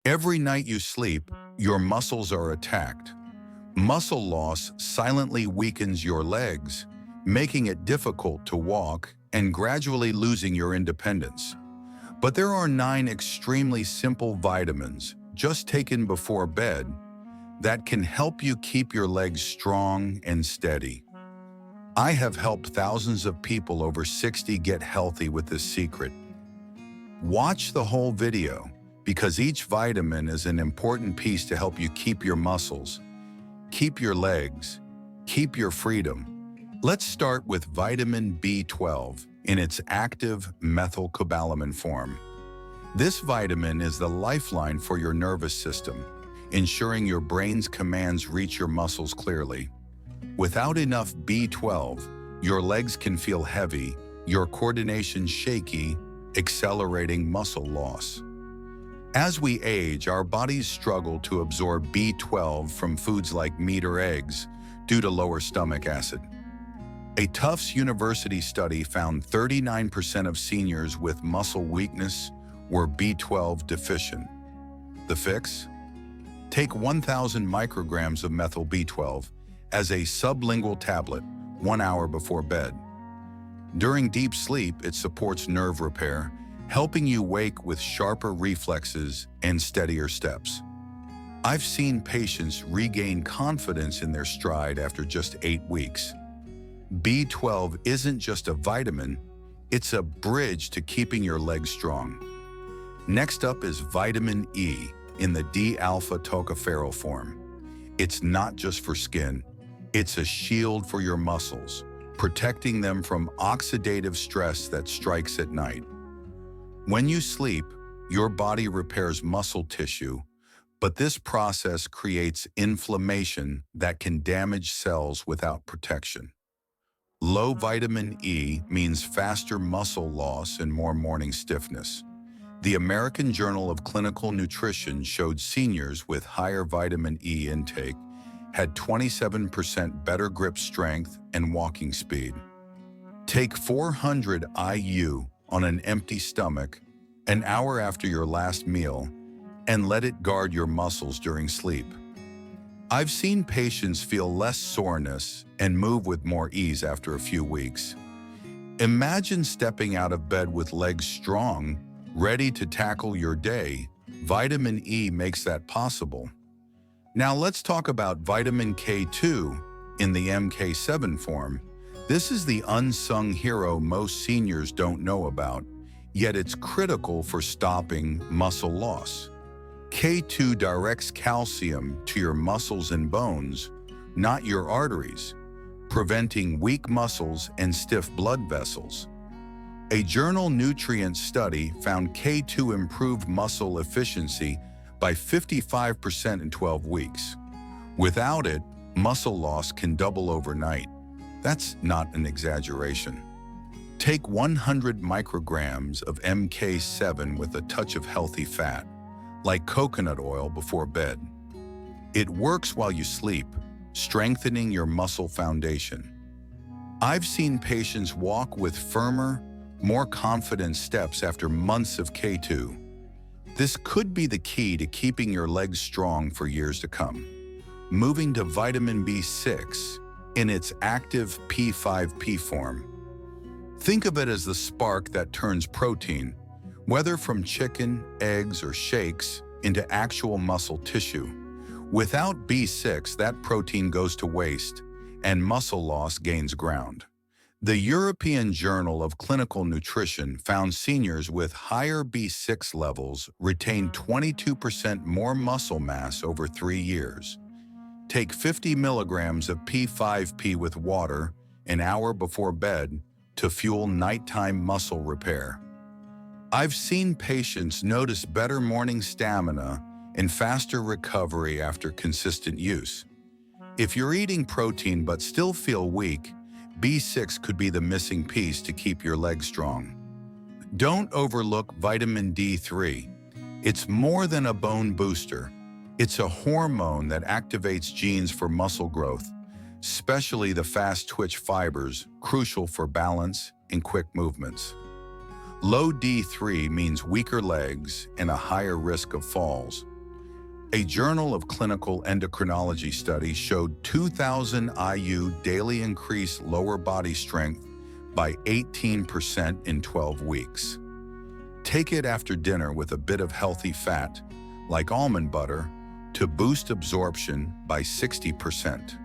Every night you sleep, your muscles are attacked. Muscle loss silently weakens your legs, making it difficult to walk and gradually losing your independence. But there are 9 extremely simple vitamins, just taken before bed, that can help you keep your legs strong and steady. I have helped thousands of people over 60 get healthy with this secret. Watch the whole video, because each vitamin is an important piece to help you keep your muscles, keep your legs, keep your freedom. Let's start with vitamin B12 in its active methylcobalamin form. This vitamin is the lifeline for your nervous system, ensuring your brain's commands reach your muscles clearly. Without enough B12, your legs can feel heavy, your coordination shaky, accelerating muscle loss. As we age, our bodies struggle to absorb B12 from foods like meat or eggs due to lower stomach acid. A Tufts University study found 39% of seniors with muscle weakness were B12 deficient. The fix? Take 1,000 micrograms of methyl B12 as a sublingual tablet 1 hour before bed. During deep sleep, it supports nerve repair, helping you wake with sharper reflexes and steadier steps. I've seen patients regain confidence in their stride after just 8 weeks. B12 isn't just a vitamin, it's a bridge to keeping your legs strong. Next up is vitamin E in the D-alpha tocopherol form. It's not just for skin, it's a shield for your muscles, protecting them from oxidative stress that strikes at night. When you sleep, your body repairs muscle tissue, but this process creates inflammation that can damage cells without protection. Low vitamin E means faster muscle loss and more morning stiffness. The American Journal of Clinical Nutrition showed seniors with higher vitamin E intake had 27% better grip strength and walking speed. Take 400 IU on an empty stomach an hour after your last meal and let it guard your muscles during sleep. I've seen patients feel less soreness and move with more ease after a few weeks. Imagine stepping out of bed with legs strong, ready to tackle your day. Vitamin E makes that possible. Now let's talk about vitamin K2 in the MK7 form. This is the unsung hero most seniors don't know about, yet it's critical for stopping muscle loss. K2 directs calcium to your muscles and bones, not your arteries, preventing weak muscles and stiff blood vessels. A Journal Nutrient study found K2 improved muscle efficiency by 55% in 12 weeks. Without it, muscle loss can double overnight. That's not an exaggeration. Take 100 micrograms of MK7 with a touch of healthy fat, like coconut oil before bed. It works while you sleep, strengthening your muscle foundation. I've seen patients walk with firmer, more confident steps after months of K2. This could be the key to keeping your legs strong for years to come. Moving to vitamin B6 in its active P5P form. Think of it as the spark that turns protein, whether from chicken, eggs, or shakes, into actual muscle tissue. Without B6, that protein goes to waste, and muscle loss gains ground. The European Journal of Clinical Nutrition found seniors with higher B6 levels retained 22% more muscle mass over 3 years. Take 50 milligrams of P5P with water an hour before bed to fuel nighttime muscle repair. I've seen patients notice better morning stamina and faster recovery after consistent use. If you're eating protein but still feel weak, B6 could be the missing piece to keep your legs strong. Don't overlook vitamin D3. It's more than a bone booster. It's a hormone that activates genes for muscle growth, especially the fast-twitch fibers, crucial for balance and quick movements. Low D3 means weaker legs and a higher risk of falls. A Journal of Clinical Endocrinology study showed 2,000 IU daily increased lower body strength by 18% in 12 weeks. Take it after dinner with a bit of healthy fat, like almond butter, to boost absorption by 60%.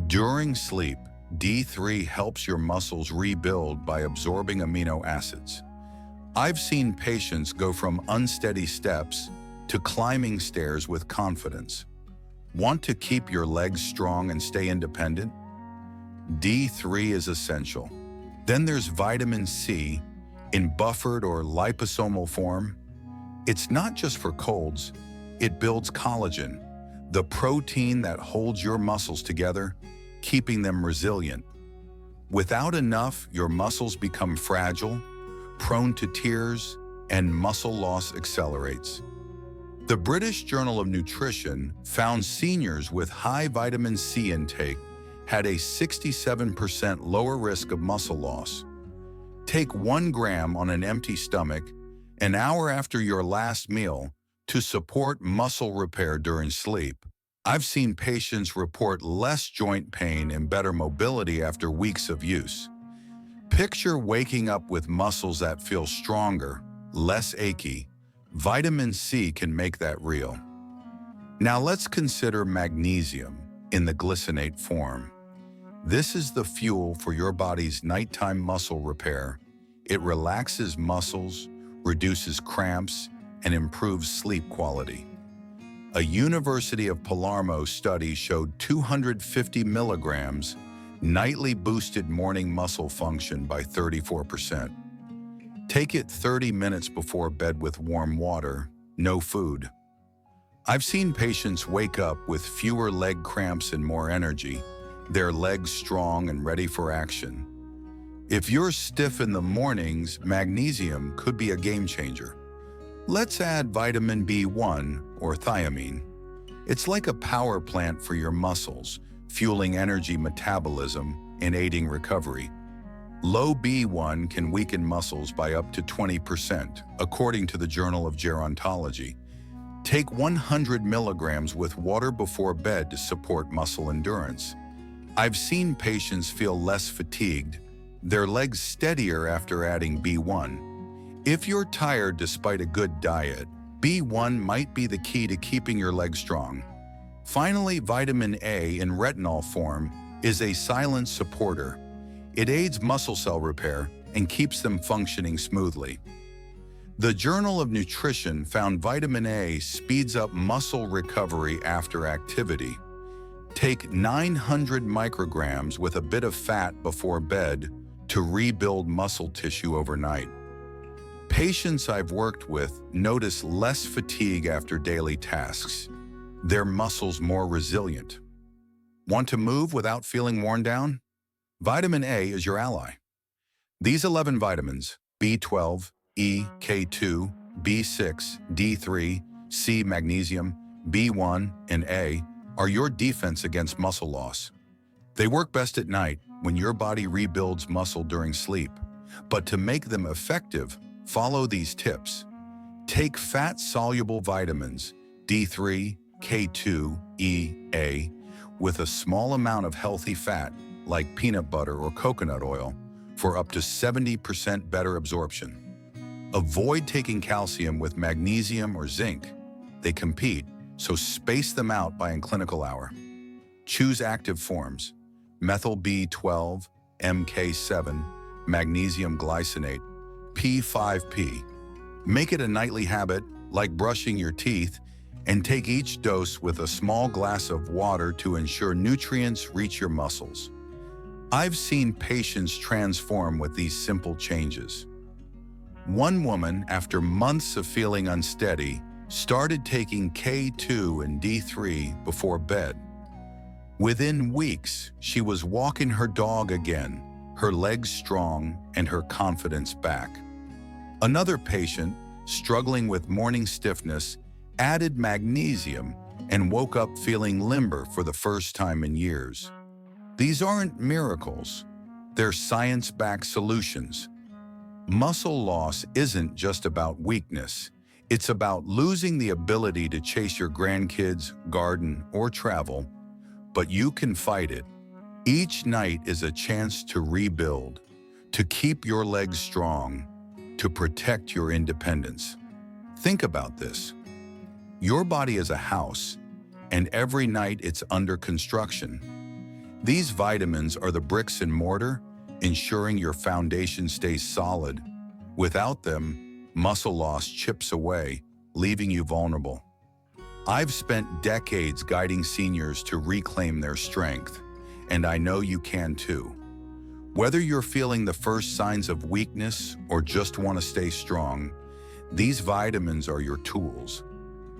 During sleep, D3 helps your muscles rebuild by absorbing amino acids. I've seen patients go from unsteady steps to climbing stairs with confidence. Want to keep your legs strong and stay independent? D3 is essential. Then there's vitamin C in buffered or liposomal form. It's not just for colds. It builds collagen, the protein that holds your muscles together, keeping them resilient. Without enough, your muscles become fragile, prone to tears, and muscle loss accelerates. The British Journal of Nutrition found seniors with high vitamin C intake had a 67% lower risk of muscle loss. Take 1 gram on an empty stomach an hour after your last meal to support muscle repair during sleep. I've seen patients report less joint pain and better mobility after weeks of use. Picture waking up with muscles that feel stronger, less achy. Vitamin C can make that real. Now let's consider magnesium in the glycinate form. This is the fuel for your body's nighttime muscle repair. It relaxes muscles, reduces cramps, and improves sleep quality. A University of Palermo study showed 250 milligrams nightly boosted morning muscle function by 34%. Take it 30 minutes before bed with warm water, no food. I've seen patients wake up with fewer leg cramps and more energy, their legs strong and ready for action. If you're stiff in the mornings, magnesium could be a game changer. Let's add vitamin B1 or thiamine. It's like a power plant for your muscles, fueling energy metabolism and aiding recovery. Low B1 can weaken muscles by up to 20%, according to the Journal of Gerontology. Take 100 milligrams with water before bed to support muscle endurance. I've seen patients feel less fatigued, their legs steadier after adding B1. If you're tired despite a good diet, B1 might be the key to keeping your legs strong. Finally, vitamin A in retinol form is a silent supporter. It aids muscle cell repair and keeps them functioning smoothly. The Journal of Nutrition found vitamin A speeds up muscle recovery after activity. Take 900 micrograms with a bit of fat before bed to rebuild muscle tissue overnight. Patients I've worked with notice less fatigue after daily tasks, their muscles more resilient. Want to move without feeling worn down? Vitamin A is your ally. These 11 vitamins, B12, E, K2, B6, D3, C, magnesium, B1, and A, are your defense against muscle loss. They work best at night when your body rebuilds muscle during sleep. But to make them effective, follow these tips. Take fat-soluble vitamins, D3, K2, E, A, with a small amount of healthy fat, like peanut butter or coconut oil, for up to 70% better absorption. Avoid taking calcium with magnesium or zinc. They compete, so space them out by clinical hour. Choose active forms: methyl B12, MK7, magnesium glycinate, P5P. Make it a nightly habit, like brushing your teeth, and take each dose with a small glass of water to ensure nutrients reach your muscles. I've seen patients transform with these simple changes. One woman, after months of feeling unsteady, started taking K2 and D3 before bed. Within weeks, she was walking her dog again, her legs strong and her confidence back. Another patient, struggling with morning stiffness, added magnesium and woke up feeling limber for the first time in years. These aren't miracles, they're science-backed solutions. Muscle loss isn't just about weakness, It's about losing the ability to chase your grandkids, garden, or travel, but you can fight it. Each night is a chance to rebuild, to keep your legs strong, to protect your independence. Think about this. Your body is a house, and every night it's under construction. These vitamins are the bricks and mortar, ensuring your foundation stays solid. Without them, muscle loss chips away, leaving you vulnerable. I've spent decades guiding seniors to reclaim their strength, and I know you can too. Whether you're feeling the first signs of weakness or just want to stay strong, these vitamins are your tools.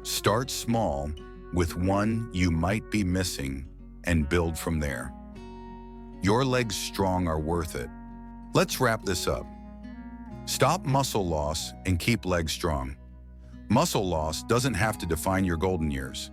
Start small with one you might be missing and build from there. Your legs strong are worth it. Let's wrap this up. Stop muscle loss and keep legs strong. Muscle loss doesn't have to define your golden years.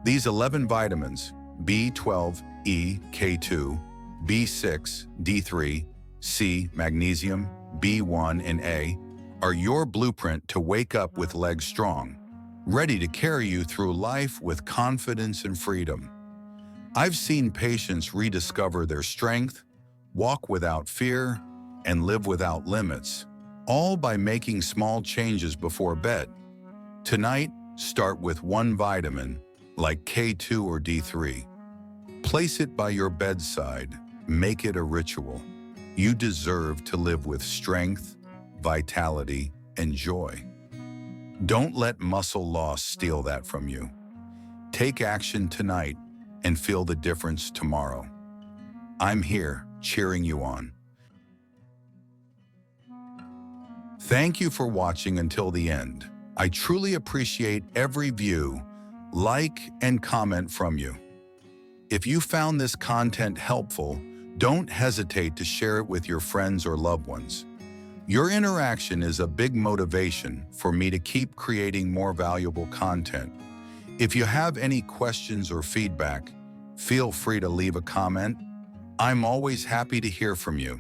These 11 vitamins, B12, E, K2, B6, D3, C, magnesium, B1, and A, are your blueprint to wake up with legs strong, ready to carry you through life with confidence and freedom. I've seen patients rediscover their strength, walk without fear, and live without limits, all by making small changes before bed. Tonight, start with one vitamin, like K2 or D3. Place it by your bedside. Make it a ritual. You deserve to live with strength, vitality, and joy. Don't let muscle loss steal that from you. Take action tonight and feel the difference tomorrow. I'm here, cheering you on. Thank you for watching until the end. I truly appreciate every view, like, and comment from you. If you found this content helpful, don't hesitate to share it with your friends or loved ones. Your interaction is a big motivation for me to keep creating more valuable content. If you have any questions or feedback, feel free to leave a comment. I'm always happy to hear from you.